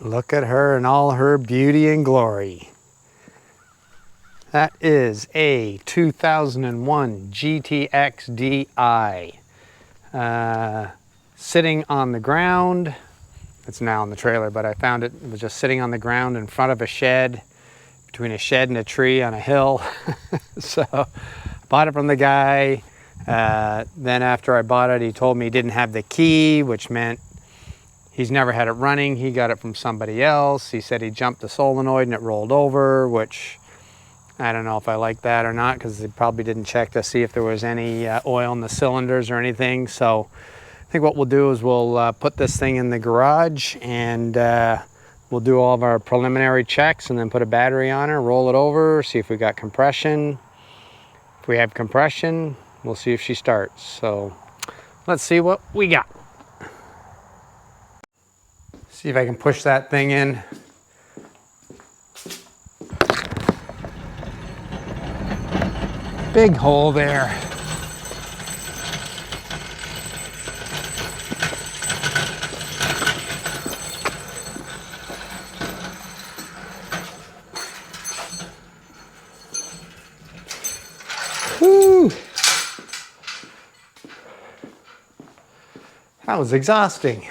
Look at her in all her beauty and glory. That is a 2001 GTX DI. Sitting on the ground. It's now in the trailer, but I found it was just sitting on the ground in front of a shed, between a shed and a tree on a hill. So bought it from the guy. Then after I bought it, he told me he didn't have the key, which meant he's never had it running. He got it from somebody else. He said he jumped the solenoid and it rolled over, which I don't know if I like that or not, because he probably didn't check to see if there was any oil in the cylinders or anything. So I think what we'll do is we'll put this thing in the garage and we'll do all of our preliminary checks and then put a battery on her, roll it over, see if we got compression. If we have compression, we'll see if she starts. So let's see what we got. See if I can push that thing in. Big hole there. Whew. That was exhausting.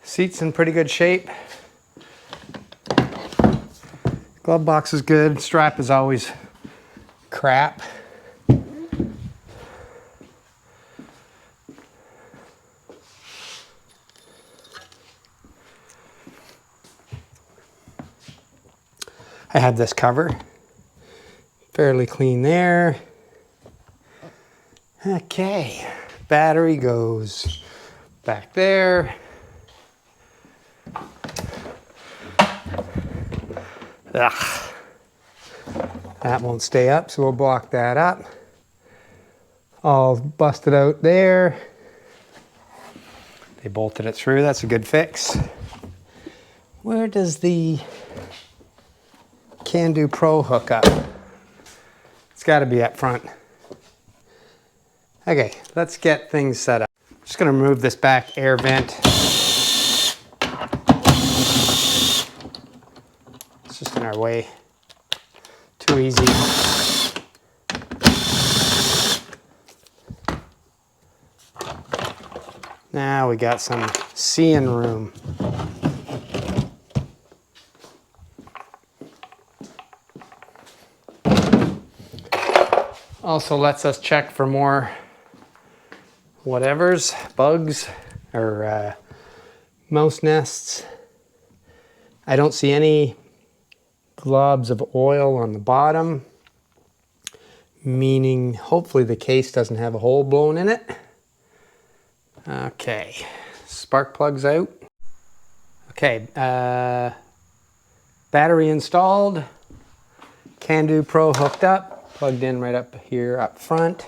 Seat's in pretty good shape. Glove box is good. Strap is always crap. I have this cover. Fairly clean there. Okay. Battery goes back there. Ugh. That won't stay up, so we'll block that up. All busted out there. They bolted it through, that's a good fix. Where does the Seadoo Pro hook up? It's gotta be up front. Okay, let's get things set up. I'm just gonna remove this back air vent. It's just in our way. Too easy. Now we got some seeing room. Also lets us check for more whatevers, bugs, or mouse nests. I don't see any globs of oil on the bottom, meaning hopefully the case doesn't have a hole blown in it. Okay, spark plugs out. Okay, battery installed, Seadoo Pro hooked up, plugged in right up here up front.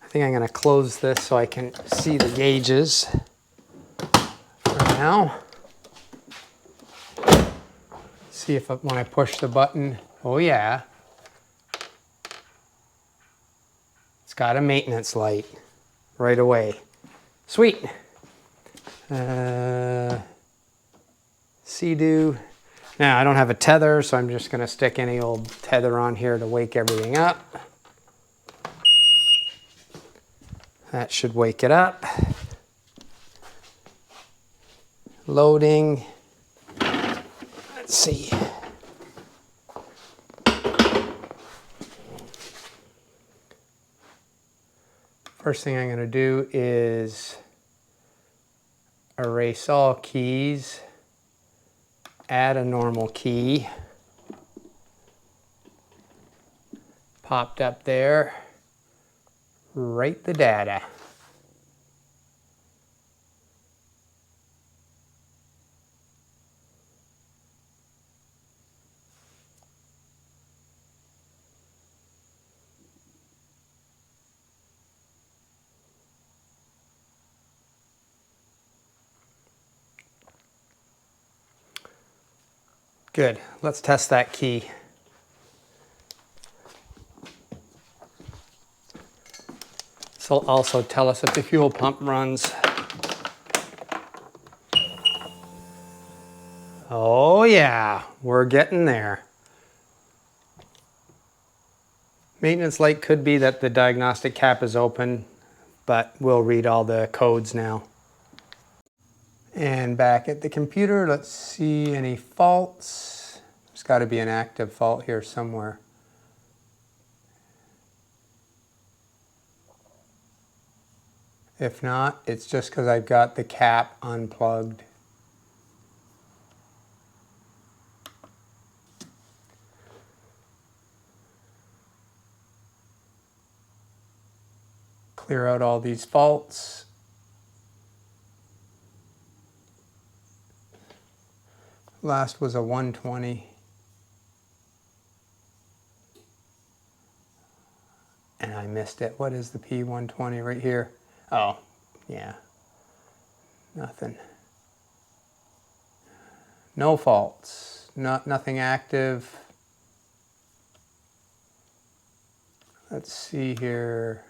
I think I'm going to close this so I can see the gauges for now. See if when I push the button, oh yeah, it's got a maintenance light right away. Sweet. Seadoo. Now I don't have a tether, so I'm just going to stick any old tether on here to wake everything up. That should wake it up. Loading. Let's see. First thing I'm going to do is erase all keys, add a normal key. Popped up there. Write the data. Good. Let's test that key. will also tell us if the fuel pump runs. Oh yeah, we're getting there. Maintenance light could be that the diagnostic cap is open, but we'll read all the codes now. And back at the computer, let's see any faults. There's got to be an active fault here somewhere. If not, it's just because I've got the cap unplugged. Clear out all these faults. Last was a 120. And I missed it. What is the P120 right here? Oh, yeah. Nothing. No faults. Nothing active. Let's see here.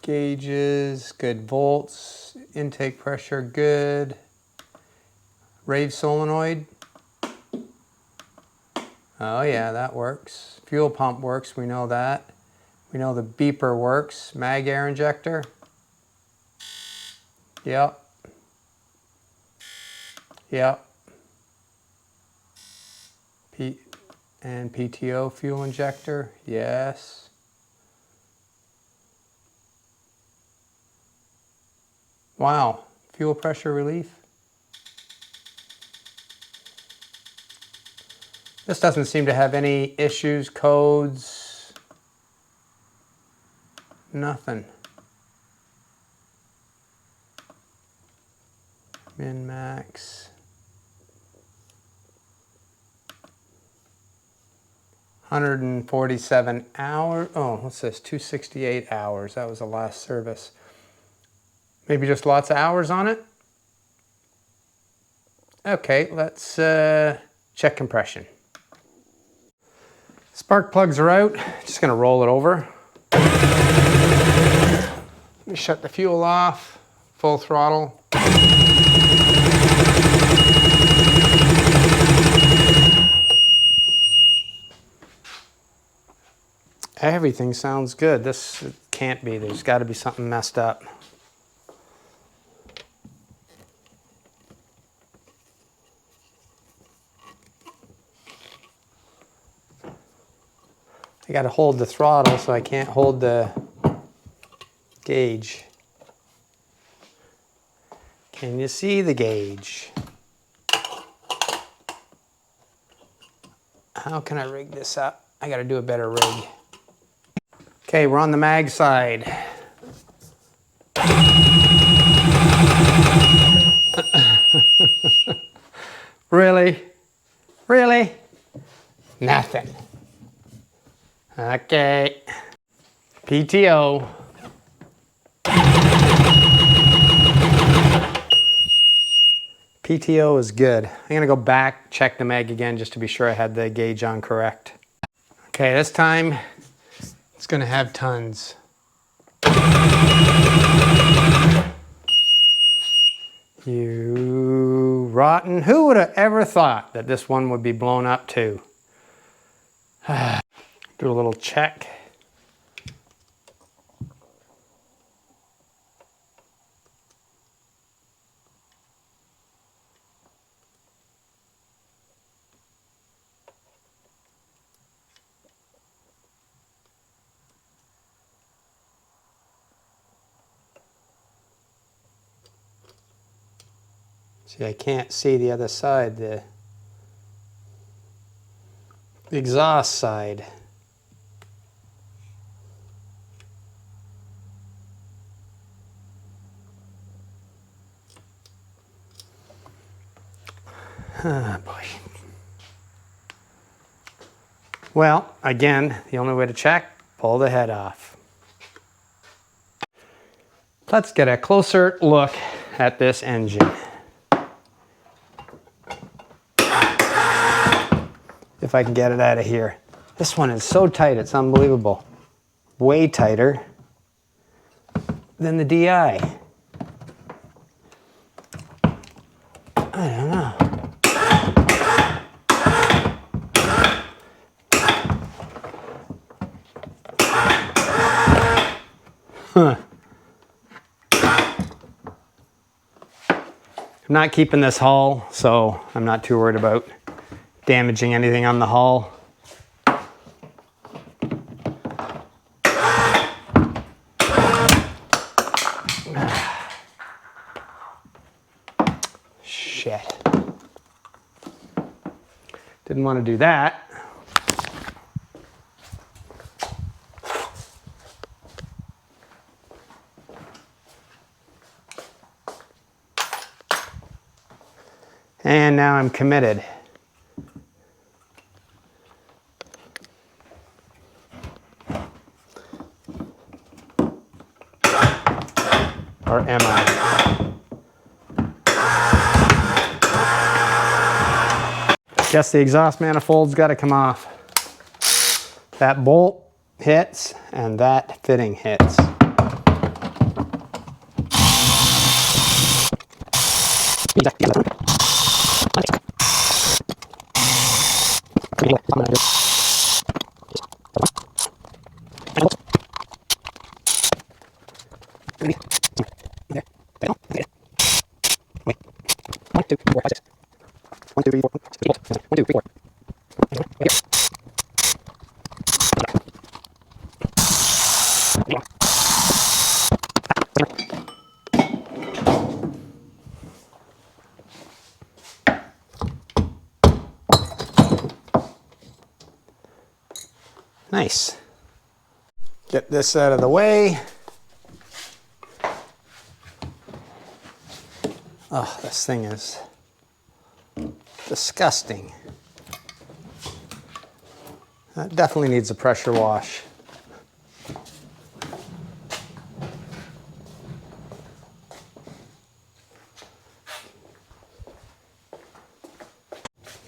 Gauges, good volts. Intake pressure, good. Rave solenoid. Oh yeah, that works. Fuel pump works, we know that. We know the beeper works. Mag air injector. Yep. Yep. And PTO fuel injector, yes. Wow, fuel pressure relief. This doesn't seem to have any issues, codes, nothing. Min max. 147 hours. Oh, what's this? 268 hours. That was the last service. Maybe just lots of hours on it. Okay, let's check compression. Spark plugs are out. Just gonna roll it over. Let me shut the fuel off. Full throttle. Everything sounds good. This can't be. There's got to be something messed up. I got to hold the throttle, so I can't hold the gauge. Can you see the gauge? How can I rig this up? I got to do a better rig. Okay, we're on the mag side. Really? Really? Nothing. Okay. PTO. PTO is good. I'm gonna go back, check the mag again just to be sure I had the gauge on correct. Okay, this time it's gonna have tons. You rotten. Who would have ever thought that this one would be blown up too? Do a little check. See, I can't see the other side, the exhaust side. Oh boy. Well, again, the only way to check, pull the head off. Let's get a closer look at this engine. If I can get it out of here. This one is so tight, it's unbelievable. way tighter than the DI. I don't know. Huh. I'm not keeping this hull, so I'm not too worried about damaging anything on the hull. Shit. Didn't want to do that. And now I'm committed. Or am I? Guess the exhaust manifold's got to come off. That bolt hits and that fitting hits. Nice. Get this out of the way. Oh, this thing is disgusting. That definitely needs a pressure wash.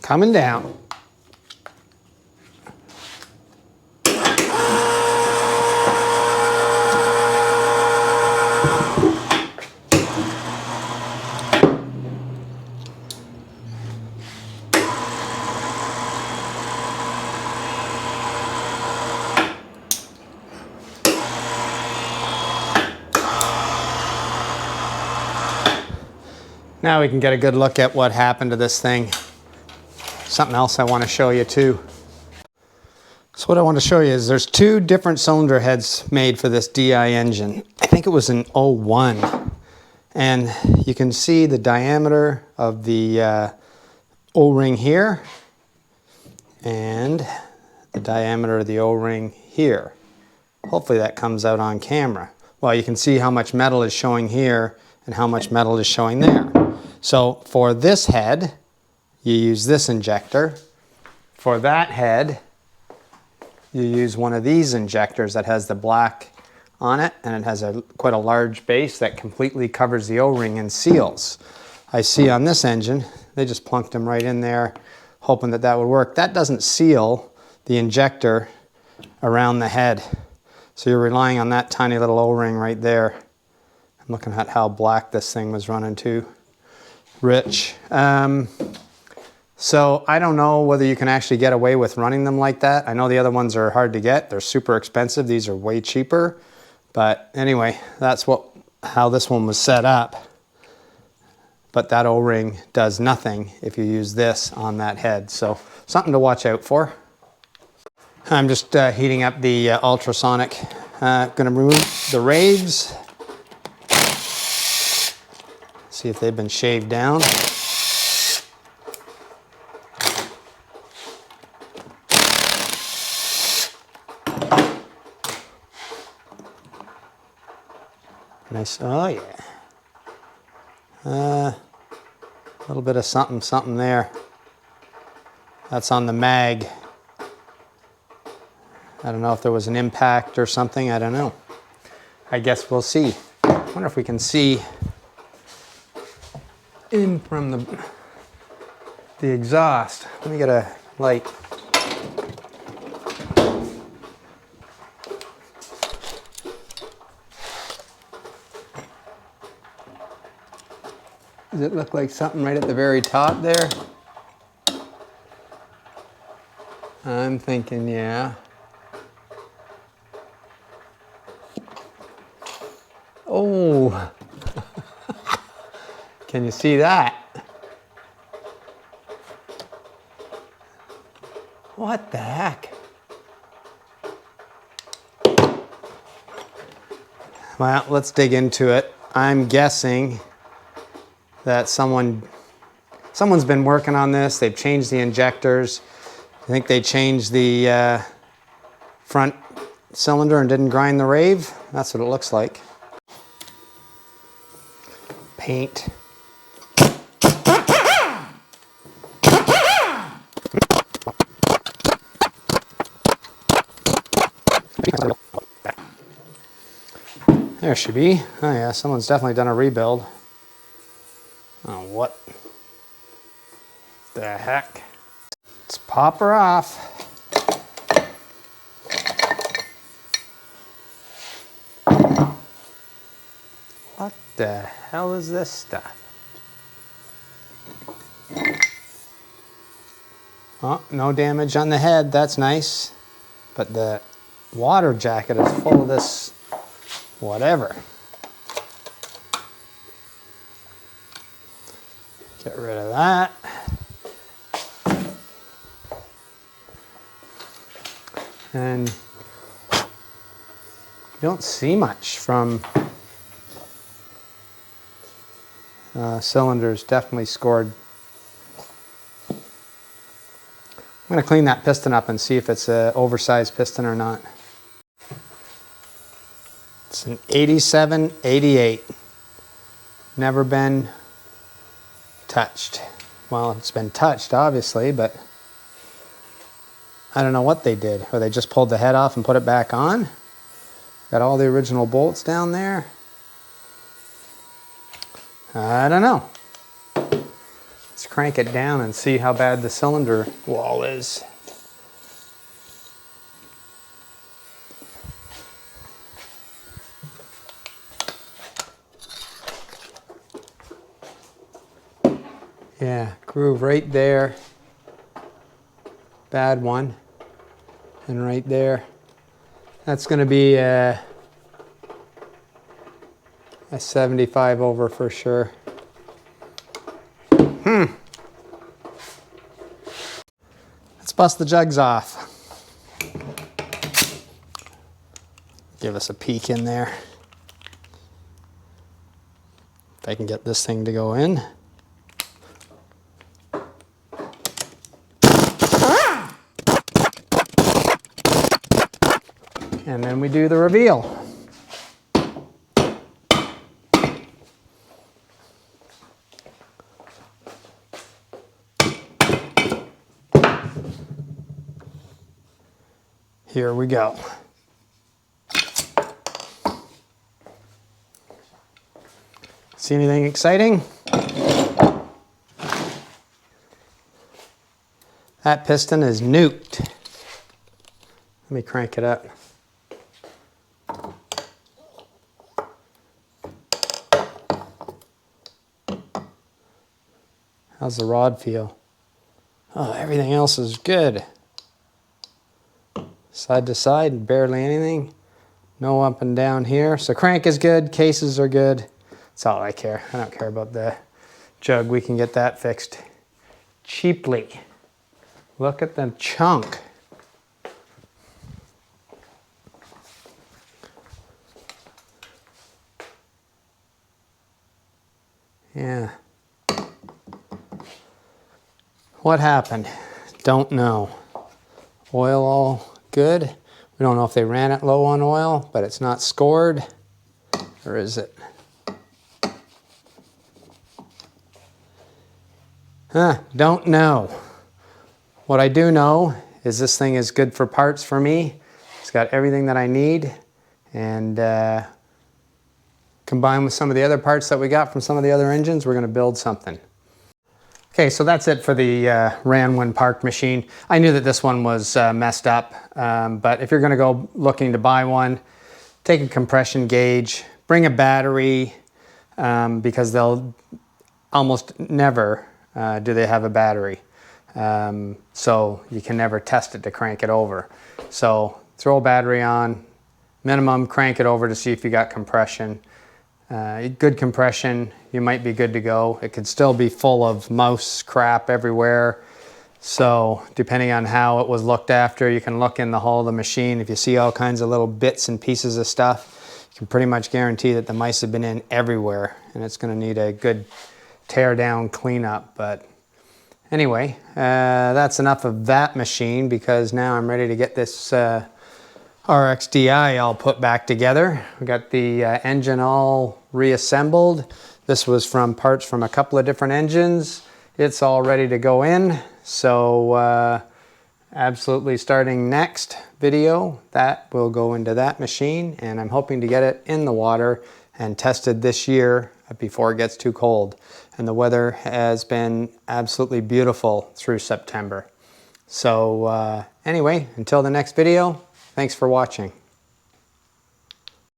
Coming down. Now we can get a good look at what happened to this thing. Something else I want to show you too. So what I want to show you is there's two different cylinder heads made for this DI engine. I think it was in 01. And you can see the diameter of the O-ring here and the diameter of the O-ring here. Hopefully that comes out on camera. Well, you can see how much metal is showing here and how much metal is showing there. So for this head, you use this injector. For that head, you use one of these injectors that has the black on it, and it has quite a large base that completely covers the O-ring and seals. I see on this engine, they just plunked them right in there, hoping that that would work. That doesn't seal the injector around the head. So you're relying on that tiny little O-ring right there. I'm looking at how black this thing was running too. Rich. So I don't know whether you can actually get away with running them like that. I know the other ones are hard to get. They're super expensive. These are way cheaper. But anyway, that's how this one was set up. But that O-ring does nothing if you use this on that head. So something to watch out for. I'm just heating up the ultrasonic. Going to remove the raves. See if they've been shaved down. Nice, oh yeah. A little bit of something there. That's on the mag. I don't know if there was an impact or something, I don't know. I guess we'll see. I wonder if we can see in from the exhaust. Let me get a light. Does it look like something right at the very top there? I'm thinking, yeah. Oh, can you see that? What the heck? Well, let's dig into it. I'm guessing that someone's been working on this. They've changed the injectors. I think they changed the front cylinder and didn't grind the rave. That's what it looks like. Paint. There should be. Oh yeah, someone's definitely done a rebuild. Oh, what the heck? Let's pop her off. What the hell is this stuff? Oh, no damage on the head, that's nice. But the water jacket is full of this whatever. Get rid of that. And you don't see much from cylinders, definitely scored. I'm going to clean that piston up and see if it's an oversized piston or not. It's an 87, 88. Never been touched. Well, it's been touched, obviously, but I don't know what they did. Or they just pulled the head off and put it back on. Got all the original bolts down there. I don't know. Let's crank it down and see how bad the cylinder wall is. Yeah, groove right there. Bad one. And right there. That's going to be a 75 over for sure. Let's bust the jugs off. Give us a peek in there. If I can get this thing to go in. And then we do the reveal. Here we go. See anything exciting? That piston is nuked. Let me crank it up. How's the rod feel? Oh, everything else is good. Side to side, barely anything. No up and down here. So crank is good, cases are good. That's all I care. I don't care about the jug. We can get that fixed cheaply. Look at the chunk. Yeah. What happened? Don't know. Oil all good. We don't know if they ran it low on oil, but it's not scored. Or is it? Don't know. What I do know is this thing is good for parts for me. It's got everything that I need. And combined with some of the other parts that we got from some of the other engines, we're going to build something. Okay, so that's it for the Ran-One parked machine. I knew that this one was messed up, but if you're gonna go looking to buy one, take a compression gauge, bring a battery, because almost never do they have a battery. So you can never test it to crank it over. So throw a battery on, minimum crank it over to see if you got compression. Good compression, you might be good to go. It could still be full of mouse crap everywhere. So depending on how it was looked after, you can look in the hull of the machine. If you see all kinds of little bits and pieces of stuff, you can pretty much guarantee that the mice have been in everywhere, and it's going to need a good tear down cleanup. But anyway, that's enough of that machine, because now I'm ready to get this RXDI all put back together. We got the engine all reassembled. This was from parts from a couple of different engines. It's all ready to go in. So absolutely starting next video, that will go into that machine, and I'm hoping to get it in the water and tested this year before it gets too cold. And the weather has been absolutely beautiful through September. So anyway, until the next video, thanks for watching.